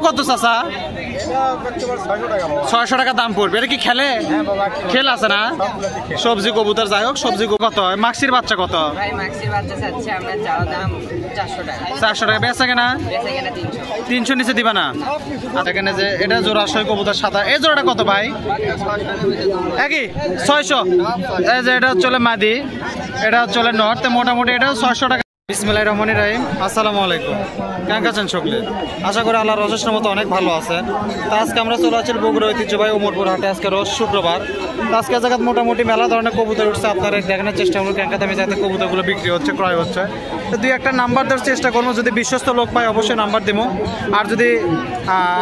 কত চাচা? 600 টাকা দাম পড়বে। এটা কি খেলে? খেল আছে না? সবজি কবুতর, যাই হোক সবজি কত? মাক্সির বাচ্চা কত? 400 টাকা। বেচা কেনা 300 নিচে দিবা না? এখানে যে এটা জোড়া সই কবুতর সাদা, এই জোড়াটা কত ভাই? একই 600। এই যে এটা চলে মাদি, এটা চলে নর্থ, মোটামুটি এটা 600 টাকা। বিসমিল্লাহির রহমানির রহিম। আসসালামু আলাইকুম। কেমন আছেন সকলে? আশা করি আল্লাহর অশেষ মতো অনেক ভালো আছেন। তো আজকে আমরা চলে আসছি বগুড়া ঐতিহ্যবাহী ওমরপুর হাটে। আজকে রোজ শুক্রবার। তো আজকে জায়গা মোটামুটি মেলা ধরনের কবুতর উঠছে, আপনারা দেখানোর চেষ্টা করবো কেন দামে যাতে কবুতরগুলো বিক্রি হচ্ছে, ক্রয় হচ্ছে। তো দুই একটা নাম্বার দেওয়ার চেষ্টা করবো, যদি বিশ্বস্ত লোক পাই অবশ্যই নাম্বার দেবো। আর যদি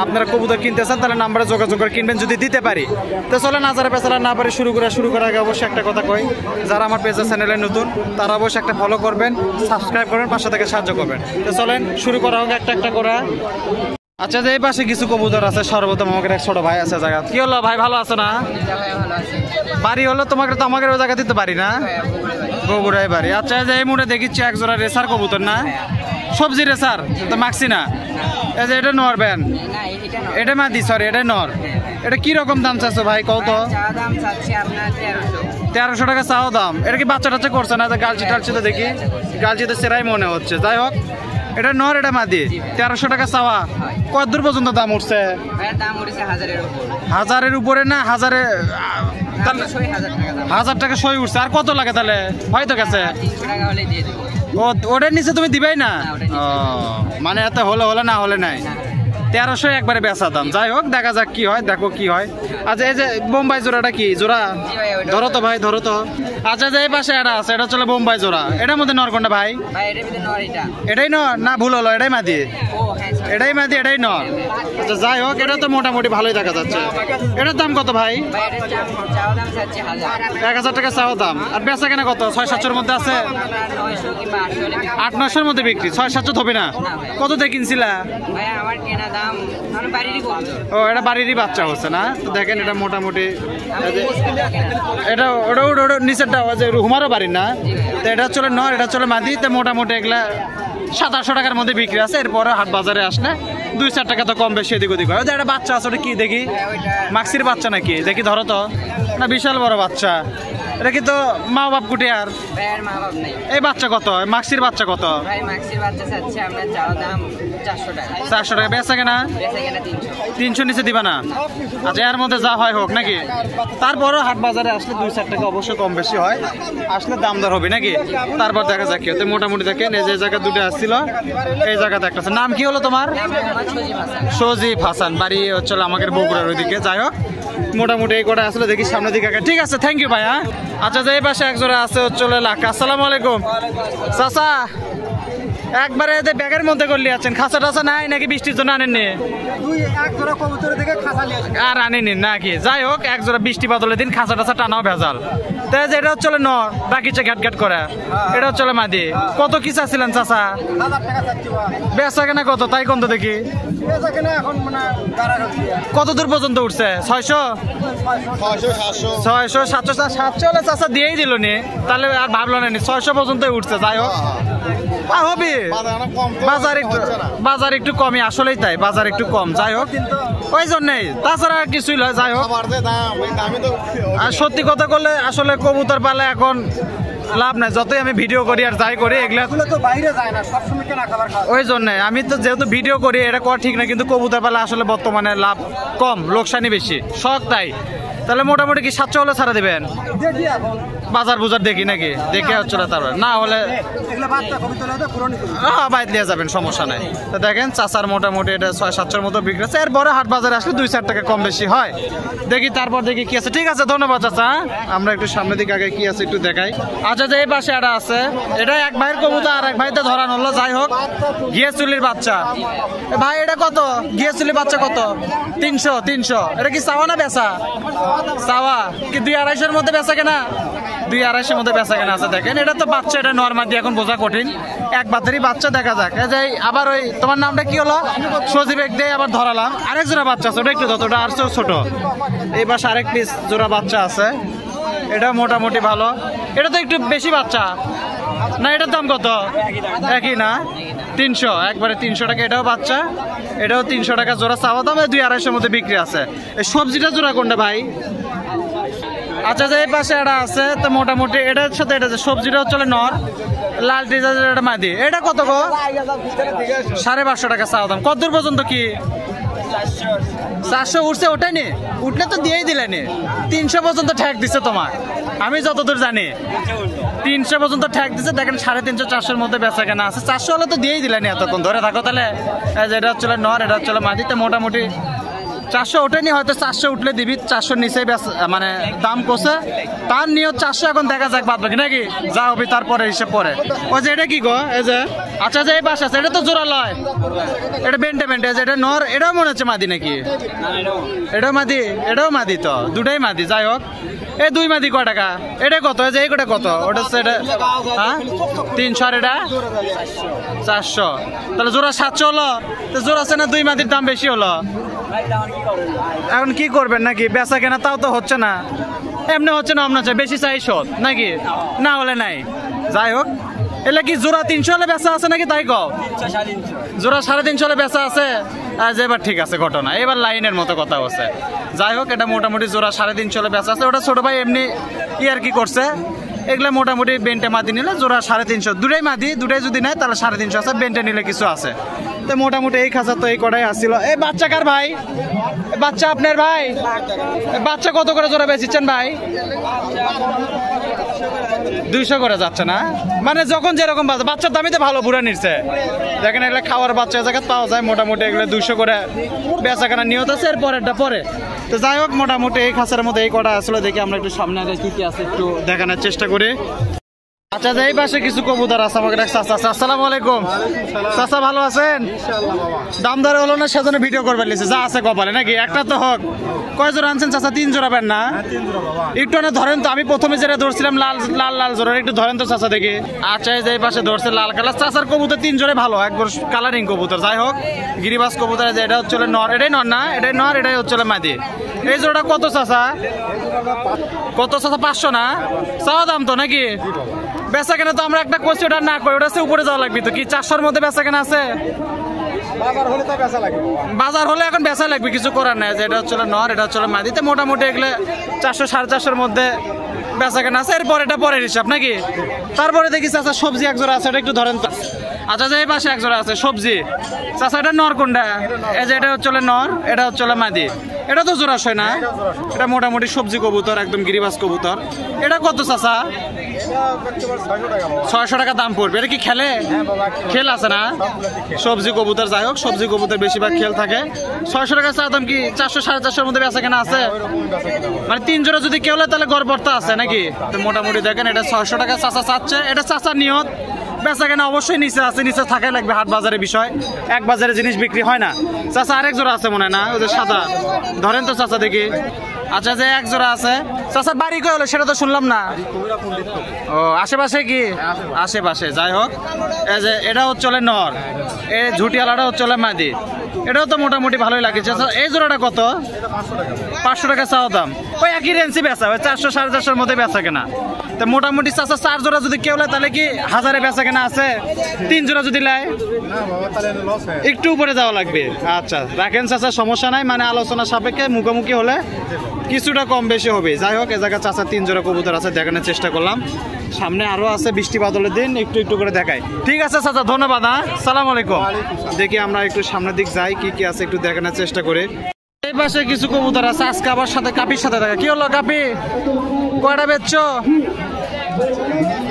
আপনারা কবুতর কিনতে চান তাহলে নাম্বারে যোগাযোগ করে কিনবেন যদি দিতে পারি। তো চলেন আজারে পেছালা না পারি শুরু করার আগে অবশ্যই একটা কথা কই, যারা আমার পেজের চ্যানেলে নতুন তারা অবশ্যই একটা ফলো করবেন, সাবস্ক্রাইব করবেন, পাশে থেকে সাহায্য করবেন। তো চলেন শুরু করা হোক একটা একটা করে। আচ্ছা, যে এই পাশে কিছু কবুতর আছে, সর্বপ্রথম আমাদের এক ছোট ভাই আছে জায়গা। কি হলো ভাই, ভালো আছে না? বাড়ি হলো তোমাকে তো আমাকে ওই জায়গা দিতে পারি না, বগুড়ায় বাড়ি। আচ্ছা, যে এই মুড়ে দেখিচ্ছি এক জোড়া রেসার কবুতর না, সবজি রেসার তো মাখছি না। এই যে এটা নর ব্যান, এটা মাদি, সরি এটা নর। এটা কি রকম দাম চাচ্ছ ভাই কত? 1300 টাকা চাও দাম। এটা কি বাচ্চা টাচ্চা করছে না? গালচি টালচি তো দেখি, গালচি তো সেরাই মনে হচ্ছে। যাই হোক, এটা নর, এটা মাদি, 1300 টাকা চাওয়া। কত দূর পর্যন্ত দাম উঠছে? 1000-এর উপরে না? 1000 টাকা সই উঠছে। আর কত লাগে তাহলে? হয়তো গেছে ওটার নিচে তুমি দিবেই না? মানে এত হলে হলে, না হলে নাই। 1300 একবারে বেচা দাম। যাই হোক, দেখা যাক কি হয়, দেখো কি হয়। আচ্ছা, এই যে বোম্বাই জোড়াটা কি জোড়া? ধরো তো ভাই, ধরো তো। আচ্ছা, যে এই পাশে এটা আছে, এটা চলে বোম্বাই জোড়া। এটার মধ্যে নর কোনটা ভাই? এটাই নর না? ভুল হলো, এটাই মাদি। এটাই মাদি, এটাই নর। আচ্ছা, যাই হোক, এটা তো মোটামুটি ভালোই দেখা যাচ্ছে। এটার দাম কত ভাই? 1000 টাকা চাওয়া দাম। আর বেচা কেনা কত? 600-700-এর মধ্যে আছে? 800-900-এর মধ্যে বিক্রি। 600-700 হবে না? কত দিয়ে কিনছিলা? ও, এটা বাড়িরই বাচ্চা হচ্ছে না? তো দেখেন, এটা মোটামুটি এটা ওটা নিচেরটা হুমারও বাড়ির না? তো এটা চলে নর, এটা চলে মাদি। তো মোটামুটি এগুলা 700-800 টাকার মধ্যে বিক্রি আছে। এরপরে হাট বাজারে আসলে 2-4 টাকা তো কম বেশি এদিক ওদিক হয়। একটা বাচ্চা আছে, ওটা কি দেখি? মাক্সির বাচ্চা নাকি? দেখি, ধরো তো। না, বিশাল বড় বাচ্চা। এটা কি তো মা বাপ কুটি? আর এই বাচ্চা কত? মাক্সির বাচ্চা কত? 400 টাকা। বেচা কেনা 300 নিচে দিবা না? আচ্ছা, এর মধ্যে যা হয় হোক নাকি? তারপরও হাট বাজারে আসলে 2-4 টাকা অবশ্যই কম বেশি হয়, আসলে দাম দর হবে নাকি? তারপর দেখা যাক। তো মোটামুটি দেখেন, এই যে জায়গা দুটো আসছিল, এই জায়গাতে একটা আছে। নাম কি হলো তোমার? সজীব হাসান। বাড়ি হচ্ছে আমাদের বগুড়ার ওইদিকে। যাই হোক, মোটামুটি এই কটা আসলে দেখি সামনের দিকে। ঠিক আছে, থ্যাংক ইউ ভাই। হ্যাঁ, আচ্ছা, যে এই পাশে এক জোড়া আছে হচ্ছে লাখ। আসসালামু আলাইকুম চাচা। একবারে ব্যাগের মধ্যে করলি আছেন, খাঁচা টাচা নাই নাকি? বৃষ্টির জন্য আনেননি? আর আনেনি নাকি? যাই হোক, এক জোড়া বৃষ্টি বাদলের দিন খাঁচা টাচা টানাও ভেজাল। তাই যে এটা হচ্ছে নর, বাকিটা ঘ্যাট ঘ্যাট করে। এটা হচ্ছে মাদি। কত কি চাচ্ছিলেন চাচা? বেচা কেনা কত তাই কোন তো দেখি? কত দূর পর্যন্ত উঠছে? 600, 700 হলে চাচা দিয়েই দিল নি, তাহলে আর ভাবলো না। 600 পর্যন্ত উঠছে। যাই হোক, হবে বাজার একটু কমই, আসলেই তাই, বাজার একটু কম। যাই হোক, ওই জন্যই, তাছাড়া কিছুই নয়। যাই হোক, আর সত্যি কথা করলে আসলে কবুতর পালে এখন লাভ নাই। যতই আমি ভিডিও করি আর যাই করি, এগুলা তো বাইরে যায় না সবসময় কেনা খাবার। ওই জন্যই আমি তো যেহেতু ভিডিও করি, এটা করা ঠিক না। কিন্তু কবুতর পালে আসলে বর্তমানে লাভ কম, লোকসানি বেশি, শখ তাই। তাহলে মোটামুটি কি 700 হলে ছাড়া দেবেন? বাজার বুজার দেখি নাকি? দেখে হচ্ছে তারপর না হলে বাইরে নিয়ে যাবেন, সমস্যা নাই। তো দেখেন, চাচার মোটামুটি এটা 600-700-এর মতো বিক্রি আছে। এর বড় হাট বাজারে আসলে 2-4 টাকা কম বেশি হয়। দেখি তারপর দেখি কি আছে। ঠিক আছে, ধন্যবাদ চাচা। আমরা একটু সামনের দিকে আগে কি আছে একটু দেখাই। আচ্ছা, যে এই পাশে এটা আছে, এটা এক ভাইয়ের কবুতর, আর এক ভাইতে ধরান হলো। যাই হোক, ঘিয়েচুলির বাচ্চা। ভাই, এটা কত? ঘিয়েচুলির বাচ্চা কত? 300। এটা কি চাওয়া না বেচা? চাওয়া কি 200-250-এর মধ্যে বেচা কেনা? 200-250-এর মধ্যে বেচা কেনা আছে। দেখেন, এটা তো বাচ্চা, এটা নরমালি এখন বোঝা কঠিন। এক বাচ্চারই বাচ্চা। দেখা যাক। এই যে আবার ওই তোমার নামটা কি হলো? সজীব। এক দিয়ে আবার ধরালাম। আরেক জোড়া বাচ্চা আছে, ওটা একটু যতটা আর ছোট। এই পাশে আরেক পিস জোড়া বাচ্চা আছে, এটা মোটামুটি ভালো। এটা তো একটু বেশি বাচ্চা। না এটার দাম কত? একই না, 300, একবারে 300 টাকা। এটাও বাচ্চা, এটাও 300 টাকা জোড়া চাওয়া দাম, 200-250 মধ্যে বিক্রি আছে। এই সবজিটা জোড়া কোনটা ভাই? আচ্ছা যে এই পাশে এটা আছে, তো মোটামুটি এটার সাথে এটা সবজিটা হচ্ছে নর, লাল টিজার এটা মাদি। এটা কত গো? 550 টাকা চাওয়া দাম। কত দূর পর্যন্ত কি? 400 উঠছে? ওটাই নি, উঠলে তো দিয়েই দিলে নি। 300 পর্যন্ত ঠেক দিচ্ছে তোমার, আমি যতদূর জানি 300 পর্যন্ত ঠেক দিচ্ছে। দেখেন 350-400-র মধ্যে বেচা কেনা আছে। 400 হলে তো দিয়েই দিলেনি, এতক্ষণ ধরে থাকো তাহলে। এটা হচ্ছে নর, এটা হচ্ছে মাদিতে। মোটামুটি 400 ওঠেনি, হয়তো 400 উঠলে দিবি। 400-র নিচেই মানে দাম কষে তার নিয়ত 400। এখন দেখা যাক বাদ বাকি নাকি যা হবে তারপরে হিসেব পরে। ওই যে এটা কি গো? এই যে আচ্ছা যে এই পাশে আছে, এটা তো জোড়া লয়, এটা বেন্টে বেন্টে। এটা নর, এটাও মনে হচ্ছে মাদি নাকি? এটাও মাদি, এটাও মাদি, তো দুটাই মাদি। যাই হোক, এই 2 মাদি কয় টাকা? এটা কত? এই যে এইটা কত? ওটা হচ্ছে এটা, হ্যাঁ 300, আর এটা 400। তাহলে জোড়া 700 হলো। তো জোড়া আছে না, 2 মাদির দাম বেশি হলো। এখন কি করবেন নাকি? বেচা কেনা তাও তো হচ্ছে না, এমনি হচ্ছে না, আপনার বেশি চাই শোধ নাকি? না হলে নাই। যাই হোক, এলে কি জোড়া 300 হলে বেচা আছে নাকি? তাই কও, জোড়া 350 হলে বেচা আছে। এবার ঠিক আছে ঘটনা, এবার লাইনের মতো কথা হচ্ছে। যাই হোক, এটা মোটামুটি জোড়া 350 হলে বেচা আছে। ওটা ছোট ভাই এমনি ইয়ার কি করছে। এগুলা মোটামুটি বেন্টে মাদি নিলে জোড়া 350, দুটাই মাদি, দুটাই যদি নেয় তাহলে 350 আছে। বেন্টে নিলে কিছু আছে। তো মোটামুটি এই খাঁচা তো এই কটাই আসছিল। এই বাচ্চা কার ভাই? বাচ্চা আপনার ভাই? বাচ্চা কত করে জোড়া বেচিচ্ছেন ভাই? 200 করে যাচ্ছে না, মানে যখন যেরকম বাচ্চার দামিতে ভালো বুড়া নিচ্ছে। দেখেন এগুলো খাওয়ার বাচ্চা জায়গা পাওয়া যায়। মোটামুটি এগুলো 200 করে বেচা কেনা নিয়ত আছে। এর পরেরটা পরে। তো যাই হোক, মোটামুটি এই খাঁচার মধ্যে এই কটা আসলে দেখি আমরা একটু সামনে আগে কি কি আছে একটু দেখানোর চেষ্টা করি। আচ্ছা যে এই পাশে কিছু কবুতর আছে, আমাকে চাচা। আসসালামু আলাইকুম চাচা, ভালো আছেন? দাম দর হলো না, সেজন্য ভিডিও করবেন লিখছে, যা আছে কপালে নাকি? একটা তো হোক। কয় জোড়া আনছেন চাচা? 3 জোড়া পেন না? একটু না ধরেন তো, আমি প্রথমে যেটা ধরছিলাম লাল লাল লাল জোড়া, একটু ধরেন তো চাচা দেখি। আচ্ছা এই যে এই পাশে ধরছে লাল কালার। চাচার কবুতর 3 জোড়ে ভালো, একবার কালারিং কবুতর। যাই হোক, গিরিবাস কবুতর। যে এটা হচ্ছে নর, এটাই নর না? এটাই নর, এটাই হচ্ছে মাদি। এই জোড়া কত চাচা? কত চাচা? 500 না? চাওয়া দাম তো নাকি? বেচা কেনা তো আমরা একটা করছি, ওটা না করি, ওটা উপরে যাওয়া লাগবে তো। কি 400-র মধ্যে বেচা কেনা আছে? বাজার হলে এখন বেচা লাগবে, কিছু করার নাই। যে এটা হচ্ছে নর, এটা হচ্ছে মাদিতে। মোটামুটি এগুলো 400-450-র মধ্যে বেচা কেনা আছে। এরপর এটা পরের হিসাব নাকি? তারপরে দেখি চাচা সবজি এক জোড়া আছে, এটা একটু ধরেন তো। আচ্ছা যে এই পাশে এক জোড়া আছে সবজি। চাচা এটা নর কোনটা? এই যে এটা হচ্ছে নর, এটা হচ্ছে মাদি। এটা তো জোড়াশয় না? এটা মোটামুটি সবজি কবুতর, একদম গিরিবাস কবুতর। এটা কত চাচা? 600 টাকা দাম পড়বে। এটা কি খেলে? খেল আছে না? সবজি কবুতর। যাই হোক, সবজি কবুতর বেশিরভাগ খেল থাকে। 600 টাকা চা দাম। কি 400-450-র মধ্যে বেচা কেনা আছে? মানে 3 জোড়া যদি কেউ তাহলে গড়বড়তা আছে নাকি? তো মোটামুটি দেখেন এটা 600 টাকা চাচা চাচ্ছে। এটা চাচার নিয়ত, বেচা কেনা অবশ্যই নিচে আছে, নিচে থাকাই লাগবে। হাট বাজারের বিষয়, এক বাজারে জিনিস বিক্রি হয় না। চাচা আরেক জোড়া আছে মনে হয় না? ওই যে সাদা, ধরেন তো চাচা দেখি। আচ্ছা যে এক জোড়া আছে। চাচার বাড়ি কই হলো সেটা তো শুনলাম না। ও আশেপাশে কি? আশেপাশে। যাই হোক, এই যে এটা হচ্ছে নর, এই ঝুটিয়ালাটা হচ্ছে মাদি। এটাও তো মোটামুটি ভালোই লাগছে। এই জোড়াটা কত? 500 টাকা চাওয়া দাম। ওই একই রেঞ্জে বেচা, ওই 400-450-র মধ্যে বেচা কেনা। তো মোটামুটি চাচা 4 জোড়া যদি কেউ নেয় তাহলে কি 1000-এ বেচা কেনা আছে? 3 জোড়া যদি নেয় একটু উপরে যাওয়া লাগবে। আচ্ছা রাখেন চাচা, সমস্যা নাই। মানে আলোচনা সাপেক্ষে মুখোমুখি হলে কিছুটা কম বেশি হবে। যাই হোক, এ জায়গায় চাচা 3 জোড়া কবুতর আছে, দেখানোর চেষ্টা করলাম। সামনে আরো আছে, বৃষ্টি বাদলের দিন, একটু একটু করে দেখাই। ঠিক আছে চাচা, ধন্যবাদ। হ্যাঁ, সালাম আলাইকুম। দেখি আমরা একটু সামনের দিক যাই, কি কি আছে একটু দেখানোর চেষ্টা করি। এই পাশে কিছু কবুতর আছে। আজকে আবার সাথে কাপির সাথে দেখা। কি হলো কাপি, কয়টা বেচছো?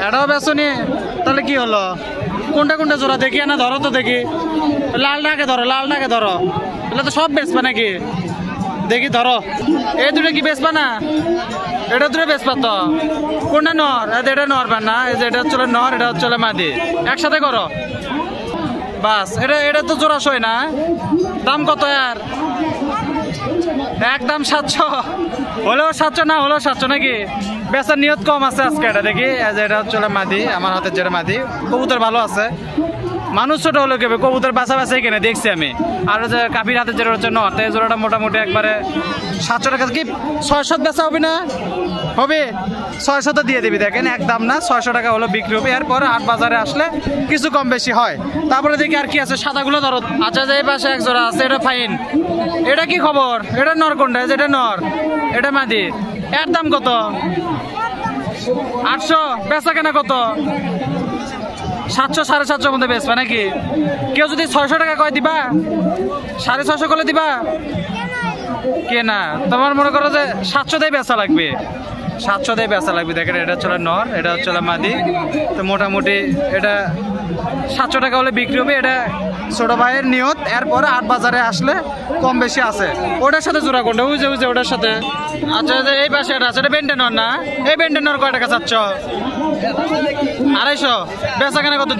এটাও বেচনি? তাহলে কি হলো? কোনটা কোনটা জোড়া দেখি না? ধরো তো দেখি। লালটাকে ধরো, লালটাকে ধরো। এগুলো তো সব বেচবা নাকি? দেখি ধরো। এই দুটো কি বেচবা না? এটা দুটো বেচবা তো। কোনটা নর? এটা নর বা না? এই যে এটা হচ্ছে নর, এটা হচ্ছে মাদি। একসাথে করো বাস। এটা তো জোড়াশয় না? দাম কত আর? একদম 700। হলেও 700 না হলেও 700 নাকি? বেচার নিয়ত কম আছে আজকে। এটা দেখি, এটা হচ্ছে মাদি, আমার হাতের যেটা মাদি। কবুতর ভালো আছে। মানুষ ছোট হলো কেবে কবুতর বাসা বাসাই কেনে দেখছি আমি। আর যে কাপির হাতে যেটা হচ্ছে নট, এই জোড়াটা মোটামুটি একবারে 700 টাকা কি 600 বেচা হবে না? হবে 600 তো দিয়ে দিবি। দেখেন একদম না, 600 টাকা হলো বিক্রি হবে। এরপরে হাট বাজারে আসলে কিছু কম বেশি হয়। তারপরে দেখি আর কি আছে, সাদাগুলো ধরো। আচ্ছা যে এই পাশে এক জোড়া আছে, এটা ফাইন। এটা কি খবর? এটা নর কোনটা? যেটা নর, এটা মাদি। এর দাম কত? 800। বেচা কেনা কত? 700 750 মধ্যে বেচবা নাকি? কেউ যদি 600 টাকা কয় দিবা? 650 করলে দিবা? কে না, তোমার মনে করো যে 700 দিয়ে বেচা লাগবে, 700 দিয়ে বেচা লাগবে। দেখেন এটা হচ্ছে নর, এটা হচ্ছে মাদি। তো মোটামুটি এটা 700 টাকা হলে বিক্রি হবে। এটা ছোট ভাইয়ের নিয়ত। এরপরে হাট বাজারে আসলে কম বেশি আছে। ওটার সাথে জোড়া কোনটা? বুঝে বুঝে ওটার সাথে। আচ্ছা এই পাশে এটা আছে, এটা বেন্টেনর না? এই বেন্টেনর কয় টাকা চাচ্ছ? 250। বেচা কেনা কত?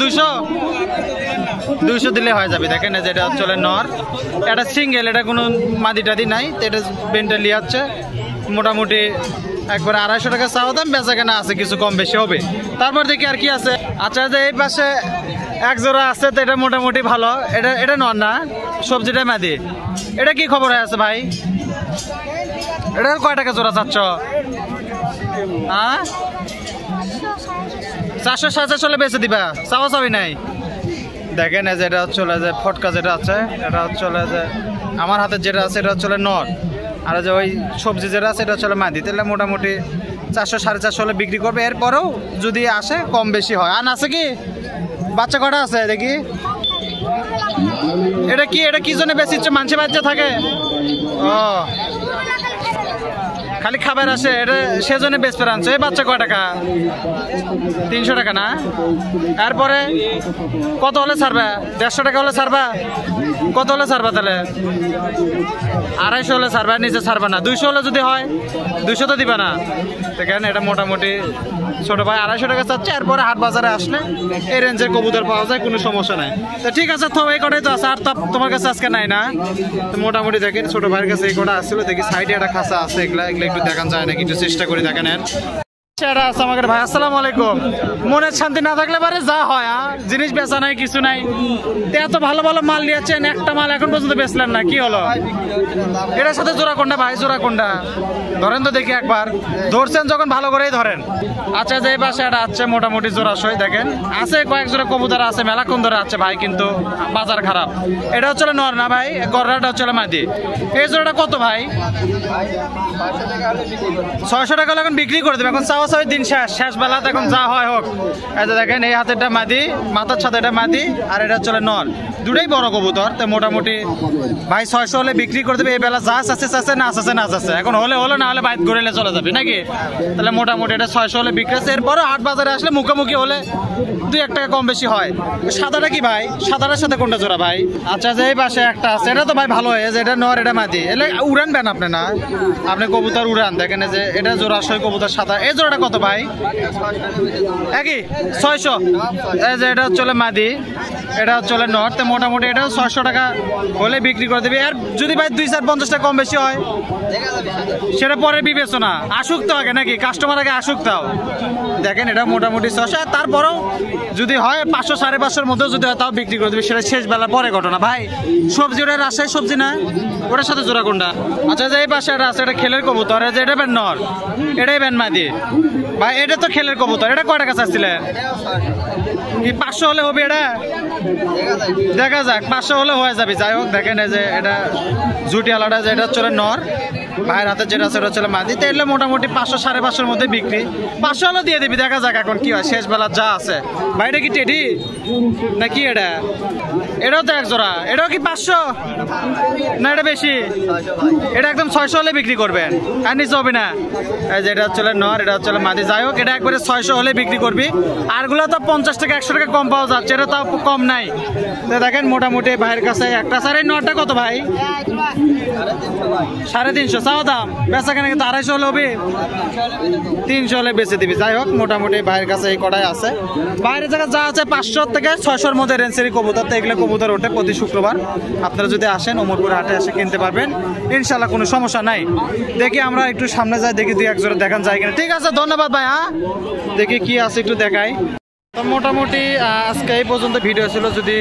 200 দিলে হয়ে যাবে। দেখেন যেটা হচ্ছে নর, এটা সিঙ্গেল, এটা কোনো মাদি টাদি নাই। এটা বেন্টেন লিয়ে যাচ্ছে মোটামুটি একবারে 250 টাকা চাওয়া দাম। বেচা কেনা আছে, কিছু কম বেশি হবে। তারপর দেখি আর কি আছে। আচ্ছা যে এই পাশে এক জোড়া আছে, তো এটা মোটামুটি ভালো। এটা নর না, সবজিটা মাদি। এটা কি খবর আছে ভাই? এটা কয় টাকা জোড়া চাচ্ছ? হ্যাঁ 400 750 বেচে দিবা? চাওয়া চাবি নাই। দেখেন যেটা হচ্ছে যে ফটকা যেটা আছে, এটা হচ্ছে যে আমার হাতে যেটা আছে, এটা হচ্ছে নর। আর যে ওই সবজি যেটা আছে, এটা হচ্ছে মাদি। তাহলে মোটামুটি 400 450 হলে বিক্রি করবে। এরপরেও যদি আসে কম বেশি হয়। আর আছে কি বাচ্চা কটা আছে দেখি? এটা কি, এটা কি জন্য বেশি মানুষে বাচ্চা থাকে? ও খালি খাবার আসে, এটা সেজন্য বেচতে আনছো। এই বাচ্চা কয় টাকা? 300 টাকা না? এরপরে কত হলে ছাড়বা? 150 টাকা হলে ছাড়বা? কত হলে ছাড়বা তাহলে? 250 হলে ছাড়বা, নিচে ছাড়বা না। 200 হলে যদি হয়? 200 তো দিবা না। দেখেন এটা মোটামুটি ছোট ভাই 250 টাকা চাচ্ছে। এরপরে হাট বাজারে আসলে এই রেঞ্জের কবুতর পাওয়া যায়, কোনো সমস্যা নাই। তো ঠিক আছে, তো এই কটাই তো আছে। আর তোমার কাছে আজকে নাই না? তো মোটামুটি দেখেন ছোট ভাইয়ের কাছে এই কটা আসছিল। দেখি সাইডে একটা খাঁচা আছে, এগুলা একটু দেখান যায় নাকি, একটু চেষ্টা করে দেখেন। আমাকে ভাই আসসালামু আলাইকুম। মনের শান্তি না থাকলে পারে যা হয়, জিনিস বেচা নাই, কিছু নাই। এত ভালো ভালো মাল নিয়েছেন, একটা মাল এখন পর্যন্ত বেচলেন না, কি হলো? এটার সাথে জোড়া কোনটা ভাই? জোড়া কোনটা ধরেন তো দেখি একবার। ধরছেন যখন ভালো করেই ধরেন। আচ্ছা যে এই পাশে এটা আছে মোটামুটি জোড়াশয়। দেখেন আছে কয়েক জোড়া কবুতর আছে, মেলাক্ষণ ধরে আছে ভাই, কিন্তু বাজার খারাপ। এটা হচ্ছে নর না ভাই? গররাটা হচ্ছে মাদি। এই জোড়াটা কত ভাই? 600 টাকা হলে এখন বিক্রি করে দেবে। এখন চাওয়া চাওয়া দিন শেষ বেলা, এখন যা হয় হোক। এটা দেখেন এই হাতেরটা মাদি, মাথার সাথে এটা মাদি, আর এটা হচ্ছে নর। দুটাই বড় কবুতর। তো মোটামুটি ভাই 600 হলে বিক্রি করে দেবে। এই বেলা যা আছে না আছে না আছে। এখন হলে না হলে বাইক ঘুরেলে চলে যাবে নাকি? তাহলে মোটামুটি এটা 600 হলে বিক্রি আছে। এরপরও হাট বাজারে আসলে মুখোমুখি হলে 2-1 টাকা কম বেশি হয়। সাদাটা কি ভাই? সাদাটার সাথে কোনটা জোড়া ভাই? আচ্ছা যে এই পাশে একটা আছে, এটা তো ভাই ভালো হয়েছে। এটা নর, এটা মাদি। এলে উড়ানবেন আপনি না? আপনি কবুতর উড়ান। দেখেন যে এটা জোড়াশয় কবুতর সাদা। এই জোড়াটা কত ভাই? একই 600। এই যে এটা হচ্ছে মাদি, এটা হচ্ছে নর। তো মোটামুটি এটা 600 টাকা হলে বিক্রি করে দেবে। আর যদি ভাই 2-4-50 টাকা কম বেশি হয় সেটা পরে বিবেচনা। আসুক তো আগে নাকি, কাস্টমার আগে আসুক। তাও দেখেন এটা মোটামুটি 600। তারপরেও যদি হয় 500 550-এর মধ্যে যদি হয় তাও বিক্রি করে দেবে। সেটা শেষ বেলা পরে ঘটনা ভাই। সবজি ওটা রাজশাহী সবজি না? ওটার সাথে জোড়া কোনটা? আচ্ছা যে এই পাশে এটা আছে, এটা খেলের কবুতর। যে এটা ব্যান নর, এটাই ব্যান মাদি ভাই। এটা তো খেলের কবুতর। এটা কয় টাকা চাচ্ছিলেন? কি 500 হলে হবে? এটা দেখা যাক, 500 হলে হয়ে যাবে। যাই হোক দেখেন যে এটা জুটি আলাদা, যে এটা চলে নর, ভাইয়ের হাতে যেটা আছে এটা চলে মাদি। তো এলে মোটামুটি 500 550-এর মধ্যে বিক্রি। 500 হলে দিয়ে দিবি। দেখা যাক এখন কি হয়, শেষ বেলা যা আছে। ভাই এটা কি টেডি নাকি? এটা এটাও তো এক জোড়া। এটাও কি 500 না? এটা বেশি। এটা একদম 600 হলে বিক্রি করবেন, আর নিচে হবে না। এই যে এটা হচ্ছে নর, এটা হচ্ছে মাদি। যাই হোক এটা একবারে 600 হলে বিক্রি করবি। আরগুলো তো 50 টাকা 100 টাকা কম পাওয়া যাচ্ছে, এটা তাও কম নাই। তো দেখেন মোটামুটি ভাইয়ের কাছে একটা। স্যার এই নরটা কত ভাই? 350 চাওয়া দাম। বেচা কেনা কিন্তু 250 হলে হবে, 300 হলে বেচে দিবি। যাই হোক মোটামুটি ভাইয়ের কাছে এই কটাই আছে। বাইরের জায়গায় যা আছে 500 থেকে 600-এর মধ্যে রেঞ্জেরই কবুতর। তো এগুলো কবুতর ওঠে প্রতি শুক্রবার। আপনারা যদি আসেন ওমরপুর হাটে এসে কিনতে পারবেন ইনশাল্লাহ, কোনো সমস্যা নাই। দেখি আমরা একটু সামনে যাই, দেখি 2-1 জোড়া দেখান যায় কিনা। ঠিক আছে, ধন্যবাদ ভাই। দেখি কি আছে একটু দেখাই। তো মোটামুটি আজকে এই পর্যন্ত ভিডিও ছিল। যদি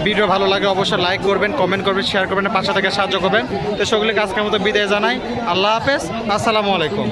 ভিডিও ভালো লাগে অবশ্যই লাইক করবেন, কমেন্ট করবেন, শেয়ার করবেন, পাশে থেকে সাহায্য করবেন। তো সকলকে আজকের মতো বিদায় জানাই। আল্লাহ হাফেজ, আসসালামু আলাইকুম।